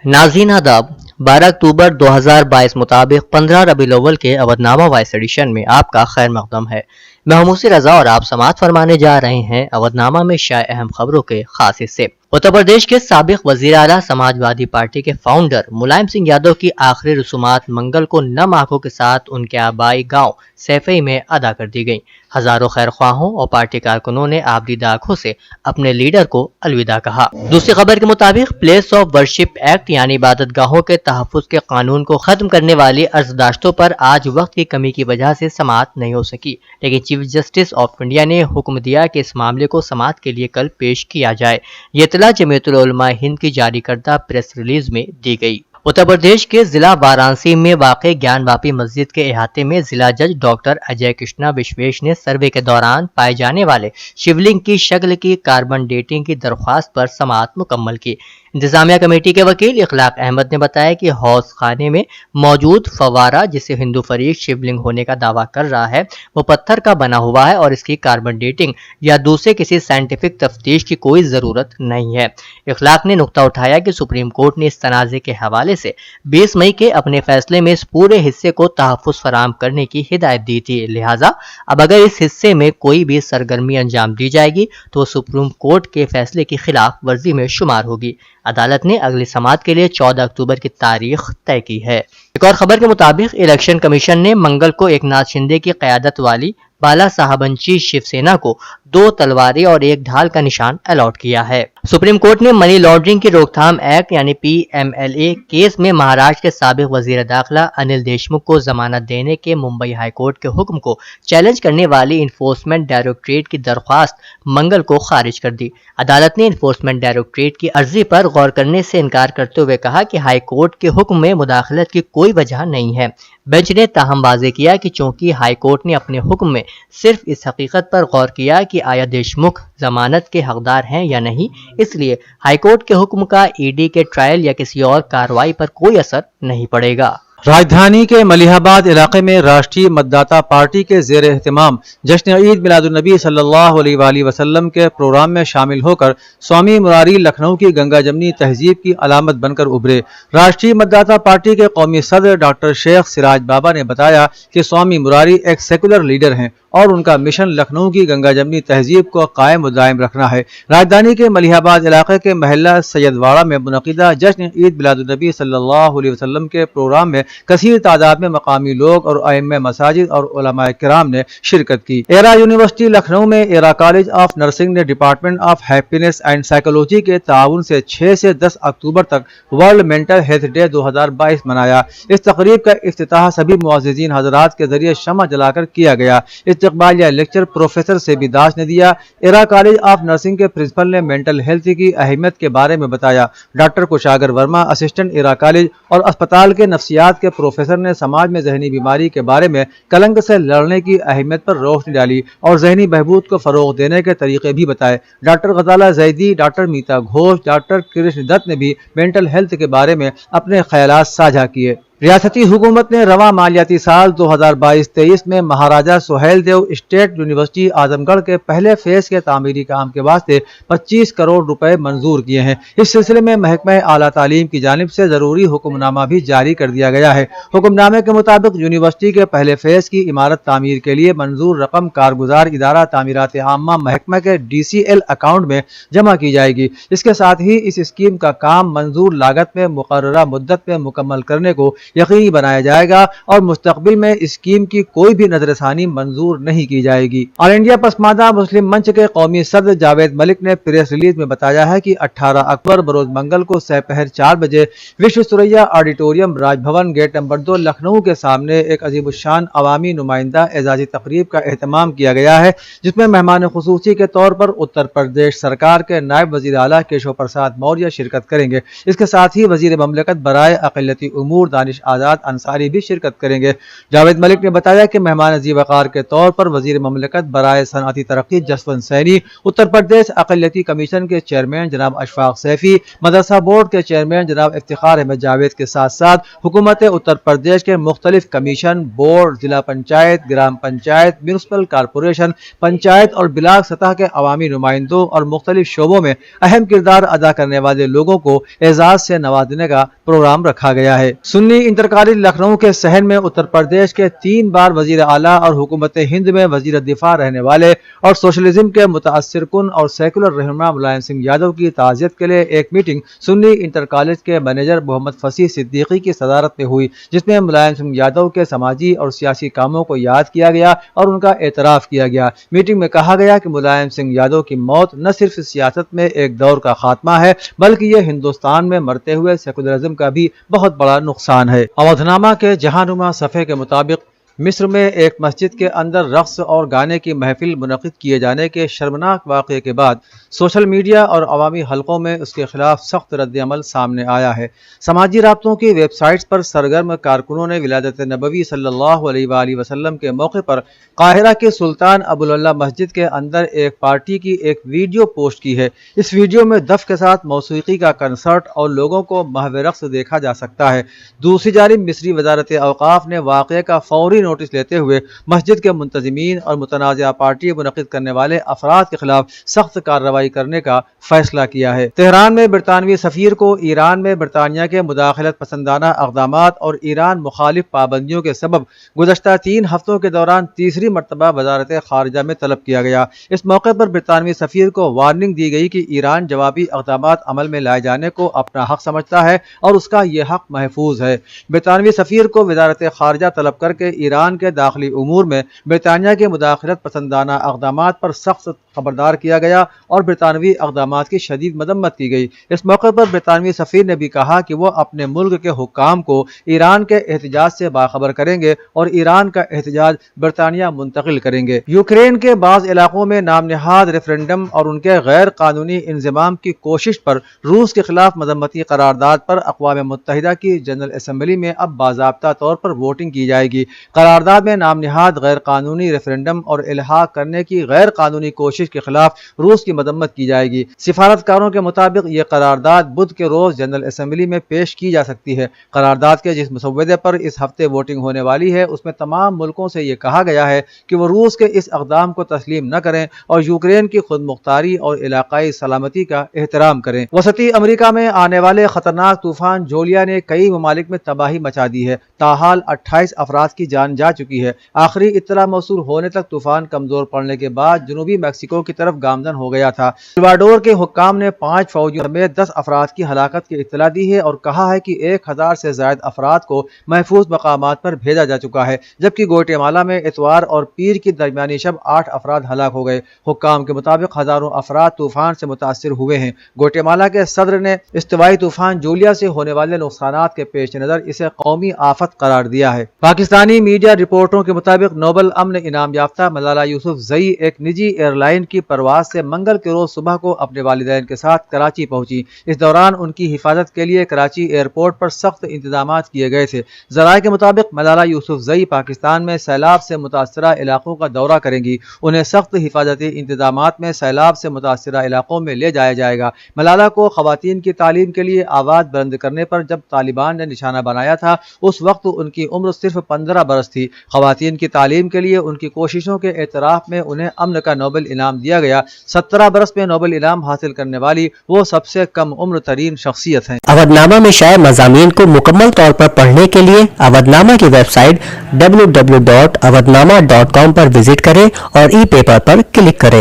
नाज़रीन आदाब 12 अक्टूबर 2022 मुताबिक 15 रबीउल अव्वल के अवधनामा वॉइस एडिशन में आपका खैर मकदम है। मैं मुसी रजा और आप समाअत फरमाने जा रहे हैं अवधनामा में शाये अहम खबरों के खास हिस्से। उत्तर प्रदेश के साबिक वजीर आला समाजवादी पार्टी के फाउंडर मुलायम सिंह यादव की आखिरी रसूमात मंगल को नम आंखों के साथ उनके आबाई गांव सैफई में अदा कर दी गई। हजारों खैर ख्वाहों और पार्टी कारकुनों ने आबदीदा आंखों से अपने लीडर को अलविदा कहा। दूसरी खबर के मुताबिक प्लेस ऑफ वर्शिप एक्ट यानी इबादत गाहों के तहफ्फुज के कानून को खत्म करने वाली अर्जदाश्तों पर आज वक्त की कमी की वजह से समाअत नहीं हो सकी, लेकिन चीफ जस्टिस ऑफ इंडिया ने हुक्म दिया कि इस मामले को समाअत के लिए कल पेश किया जाए। ये इत्तला जमीयतुल उलमा हिंद की जारी करदा प्रेस रिलीज में दी गई। उत्तर प्रदेश के जिला वाराणसी में वाक़ ज्ञान वापी मस्जिद के अहाते में जिला जज डॉक्टर अजय कृष्णा विश्वेश ने सर्वे के दौरान पाए जाने वाले शिवलिंग की शक्ल की कार्बन डेटिंग की दरख्वास्त पर समाअत मुकम्मल की। इंतजामिया कमेटी के वकील इखलाक अहमद ने बताया कि हौज खाने में मौजूद फवारा जिसे हिंदू फरीक शिवलिंग होने का दावा कर रहा है वो पत्थर का बना हुआ है और इसकी कार्बन डेटिंग या दूसरे किसी साइंटिफिक तफ्तीश की कोई ज़रूरत नहीं है। इखलाक ने नुक्ता उठाया कि सुप्रीम कोर्ट ने इस तनाज़े के हवाले से 20 मई के अपने फैसले में इस पूरे हिस्से को तहफ़्फ़ुज़ फराहम करने की हिदायत दी थी, लिहाजा अब अगर इस हिस्से में कोई भी सरगर्मी अंजाम दी जाएगी तो सुप्रीम कोर्ट के फैसले की खिलाफ वर्जी में शुमार होगी। अदालत ने अगली समाअत के लिए 14 अक्टूबर की तारीख तय की है। एक और खबर के मुताबिक इलेक्शन कमीशन ने मंगल को एकनाथ शिंदे की क़यादत वाली बाला साहबंची शिवसेना को 2 तलवारें और 1 ढाल का निशान अलॉट किया है। सुप्रीम कोर्ट ने मनी लॉन्ड्रिंग की रोकथाम एक्ट यानी PMLA केस में महाराष्ट्र के साबिक वजीर दाखिला अनिल देशमुख को जमानत देने के मुंबई हाई कोर्ट के हुक्म को चैलेंज करने वाली इन्फोर्समेंट डायरेक्टरेट की दरख्वास्त मंगल को खारिज कर दी। अदालत ने इन्फोर्समेंट डायरेक्टरेट की अर्जी पर गौर करने से इनकार करते हुए कहा कि हाई कोर्ट के हुक्म में मुदाखलत की कोई वजह नहीं है। बेंच ने ताहम वाज़ेह किया कि चूंकि हाई कोर्ट ने अपने हुक्म में सिर्फ इस हकीकत पर गौर किया कि आया देशमुख जमानत के हकदार हैं या नहीं, इसलिए हाईकोर्ट के हुक्म का ED के ट्रायल या किसी और कार्रवाई पर कोई असर नहीं पड़ेगा। राजधानी के मलिहाबाद इलाके में राष्ट्रीय मतदाता पार्टी के ज़ेर एहतमाम जश्न ईद मिलादुन्नबी सल्लल्लाहु अलैहि वसल्लम के प्रोग्राम में शामिल होकर स्वामी मुरारी लखनऊ की गंगा जमनी तहजीब की अलामत बनकर उभरे। राष्ट्रीय मतदाता पार्टी के कौमी सदर डॉक्टर शेख सिराज बाबा ने बताया कि स्वामी मुरारी एक सेकुलर लीडर हैं और उनका मिशन लखनऊ की गंगा जमनी तहजीब को कायम व दायम रखना है। राजधानी के मलिहाबाद इलाके के महल्ला सैयदवाड़ा में मुनक़िदा जश्न ईद मिलादुन्नबी सल्लल्लाहु अलैहि वसल्लम के प्रोग्राम में कसीर तादाद में मकामी लोग और अइम्मा मसाजिद और उलमाए किराम ने शिरकत की। एरा यूनिवर्सिटी लखनऊ में एरा कॉलेज ऑफ नर्सिंग ने department of happiness and psychology के ताउन से 6 से 10 अक्टूबर तक वर्ल्ड मेंटल हेल्थ डे 2022 मनाया। इस तकरीब का इफ्तिताह सभी मुअज़्ज़िज़ीन हज़रात के जरिए शमा जलाकर किया गया। इस्तक़बालिया लेक्चर प्रोफेसर सेबी दास ने दिया। एरा कॉलेज ऑफ नर्सिंग के प्रिंसिपल ने मेंटल हेल्थ की अहमियत के बारे में बताया। Doctor Kushagra Verma assistant era college और अस्पताल के नफ्सियात के प्रोफेसर ने समाज में जहनी बीमारी के बारे में कलंक से लड़ने की अहमियत पर रोशनी डाली और जहनी बहबूद को फरोग देने के तरीके भी बताए। डॉक्टर गजाला जैदी, डॉक्टर मीता घोष, डॉक्टर कृष्ण दत्त ने भी मेंटल हेल्थ के बारे में अपने ख्यालात साझा किए। रियासती हुकूमत ने रवा मालियाती साल 2022-23 में महाराजा सुहेल देव स्टेट यूनिवर्सिटी आजमगढ़ के पहले फेज के तामीरी काम के वास्ते 25 करोड़ रुपए मंजूर किए हैं। इस सिलसिले में महकमा आला तालीम की जानिब से जरूरी हुक्मनामा भी जारी कर दिया गया है। हुक्मनामे के मुताबिक यूनिवर्सिटी के पहले फेज की इमारत तामीर के लिए मंजूर रकम कारगुजार इदारा तामीरात आम्मा महकमा के DCL अकाउंट में जमा की जाएगी। इसके साथ ही इस स्कीम का काम मंजूर लागत में मुकर्ररा मुद्दत में मुकम्मल करने को यकीनी बनाया जाएगा और मुस्तकबिल में स्कीम की कोई भी नजरसानी मंजूर नहीं की जाएगी। ऑल इंडिया पसमानदा मुस्लिम मंच के कौमी सदर जावेद मलिक ने प्रेस रिलीज में बताया है कि 18 अक्टूबर बरोज मंगल को सपहर 4 बजे विश्व सुरैया auditorium Rajbhavan gate number 2 Lucknow के सामने एक अजीबुशान अवामी नुमाइंदा एजाजी तकरीब का एहतमाम किया गया है, जिसमें मेहमान खुसूसी के तौर पर उत्तर प्रदेश सरकार के नायब वजीर आला केशव प्रसाद मौर्य शिरकत करेंगे। इसके साथ ही वजीर ममलकत बराए अक़लियती उमूर दानिश دانش آزاد انصاری بھی شرکت کریں گے۔ جاوید ملک نے بتایا کہ مہمان ذی وقار کے طور پر وزیر مملکت برائے صنعتی ترقی جسونت سینی، اتر پردیش اقلیتی کمیشن کے چیئرمین جناب اشفاق سیفی، مدرسہ بورڈ کے چیئرمین جناب افتخار احمد جاوید کے ساتھ ساتھ حکومت اتر پردیش کے مختلف کمیشن، بورڈ، ضلع panchayat, gram panchayat, municipal corporation, panchayat اور بلاک سطح کے عوامی نمائندوں اور مختلف شعبوں میں اہم کردار ادا کرنے والے لوگوں کو اعزاز سے نوازنے کا پروگرام رکھا گیا ہے۔ سنی انٹر کالج لکھنؤ کے صحن میں اتر پردیش کے 3 بار وزیر اعلیٰ اور حکومت ہند میں وزیر دفاع رہنے والے اور سوشلزم کے متاثر کن اور سیکولر رہنما ملائم سنگھ یادو کی تعزیت کے لیے ایک میٹنگ سنی انٹر کالج کے مینیجر محمد فصیح صدیقی کی صدارت میں ہوئی، جس میں ملائم سنگھ یادو کے سماجی اور سیاسی کاموں کو یاد کیا گیا اور ان کا اعتراف کیا گیا۔ میٹنگ میں کہا گیا کہ ملائم سنگھ یادو کی موت نہ صرف سیاست میں ایک دور کا خاتمہ ہے بلکہ یہ ہندوستان میں مرتے ہوئے سیکولرزم کا بھی بہت بڑا نقصان ہے۔ اودھ نامہ کے جہانما صفحے کے مطابق مصر میں ایک مسجد کے اندر رقص اور گانے کی محفل منعقد کیے جانے کے شرمناک واقعے کے بعد سوشل میڈیا اور عوامی حلقوں میں اس کے خلاف سخت رد عمل سامنے آیا ہے۔ سماجی رابطوں کی ویب سائٹس پر سرگرم کارکنوں نے ولادت نبوی صلی اللہ علیہ وآلہ وسلم کے موقع پر قاہرہ کے سلطان ابوالعلا مسجد کے اندر ایک پارٹی کی ایک ویڈیو پوسٹ کی ہے۔ اس ویڈیو میں دف کے ساتھ موسیقی کا کنسرٹ اور لوگوں کو محو رقص دیکھا جا سکتا ہے۔ دوسری جانب مصری وزارت اوقاف نے واقعے کا فوری نوٹس لیتے ہوئے مسجد کے منتظمین اور متنازعہ پارٹی منعقد کرنے والے افراد کے خلاف سخت کارروائی کرنے کا فیصلہ کیا ہے۔ تہران میں برطانوی سفیر کو ایران میں برطانیہ کے مداخلت پسندانہ اقدامات اور ایران مخالف پابندیوں کے سبب گزشتہ 3 ہفتوں کے دوران تیسری مرتبہ وزارت خارجہ میں طلب کیا گیا۔ اس موقع پر برطانوی سفیر کو وارننگ دی گئی کہ ایران جوابی اقدامات عمل میں لائے جانے کو اپنا حق سمجھتا ہے اور اس کا یہ حق محفوظ ہے۔ برطانوی سفیر کو وزارت خارجہ طلب کر کے ایران کے داخلی امور میں برطانیہ کے مداخلت پسندانہ اقدامات پر سخت خبردار کیا گیا اور برطانوی اقدامات کی شدید مذمت کی گئی۔ اس موقع پر برطانوی سفیر نے بھی کہا کہ وہ اپنے ملک کے حکام کو ایران کے احتجاج سے باخبر کریں گے اور ایران کا احتجاج برطانیہ منتقل کریں گے۔ یوکرین کے بعض علاقوں میں نام نہاد ریفرنڈم اور ان کے غیر قانونی انضمام کی کوشش پر روس کے خلاف مذمتی قرارداد پر اقوام متحدہ کی جنرل اسمبلی میں اب باضابطہ طور پر ووٹنگ کی جائے گی۔ قرارداد میں نام نہاد غیر قانونی ریفرنڈم اور الحاق کرنے کی غیر قانونی کوشش کے خلاف روس کی مذمت کی جائے گی۔ سفارتکاروں کے مطابق یہ قرارداد بدھ کے روز جنرل اسمبلی میں پیش کی جا سکتی ہے۔ قرارداد کے جس مسودے پر اس ہفتے ووٹنگ ہونے والی ہے اس میں تمام ملکوں سے یہ کہا گیا ہے کہ وہ روس کے اس اقدام کو تسلیم نہ کریں اور یوکرین کی خود مختاری اور علاقائی سلامتی کا احترام کریں۔ وسطی امریکہ میں آنے والے خطرناک طوفان جولیا نے کئی ممالک میں تباہی مچا دی ہے۔ تاحال 28 افراد کی جان جا چکی ہے۔ آخری اطلاع موصول ہونے تک طوفان کمزور پڑنے کے بعد جنوبی میکسیکو کی طرف گامزن ہو گیا تھا۔ سلواڈور کے حکام نے 5 فوجیوں سمیت 10 افراد کی ہلاکت کی اطلاع دی ہے اور کہا ہے کہ 1000 سے زائد افراد کو محفوظ مقامات پر بھیجا جا چکا ہے، جبکہ گوئٹیمالا میں اتوار اور پیر کی درمیانی شب 8 افراد ہلاک ہو گئے۔ حکام کے مطابق ہزاروں افراد طوفان سے متاثر ہوئے ہیں۔ گوئٹیمالا کے صدر نے استوائی طوفان جولیا سے ہونے والے نقصانات کے پیش نظر اسے قومی آفت قرار دیا ہے۔ پاکستانی میڈیا رپورٹوں کے مطابق نوبل امن انعام یافتہ ملالہ یوسفزئی ایک نجی ایئر لائن کی پرواز سے منگل کے روز صبح کو اپنے والدین کے ساتھ کراچی پہنچی۔ اس دوران ان کی حفاظت کے لیے کراچی ایئرپورٹ پر سخت انتظامات کیے گئے تھے۔ ذرائع کے مطابق ملالہ یوسفزئی پاکستان میں سیلاب سے متاثرہ علاقوں کا دورہ کریں گی۔ انہیں سخت حفاظتی انتظامات میں سیلاب سے متاثرہ علاقوں میں لے جایا جائے گا۔ ملالہ کو خواتین کی تعلیم کے لیے آواز بلند کرنے پر جب طالبان نے نشانہ بنایا تھا اس وقت ان کی عمر صرف 15 برس تھی۔ خواتین کی تعلیم کے لیے ان کی کوششوں کے اعتراف میں انہیں امن کا نوبل انعام دیا گیا۔ 17 برس میں نوبل انعام حاصل کرنے والی وہ سب سے کم عمر ترین شخصیت ہیں۔ اودھ نامہ میں شائع مضامین کو مکمل طور پر پڑھنے کے لیے اودھ نامہ کی ویب سائٹ www.awadhnama.com پر وزٹ کریں اور ای پیپر پر کلک کریں۔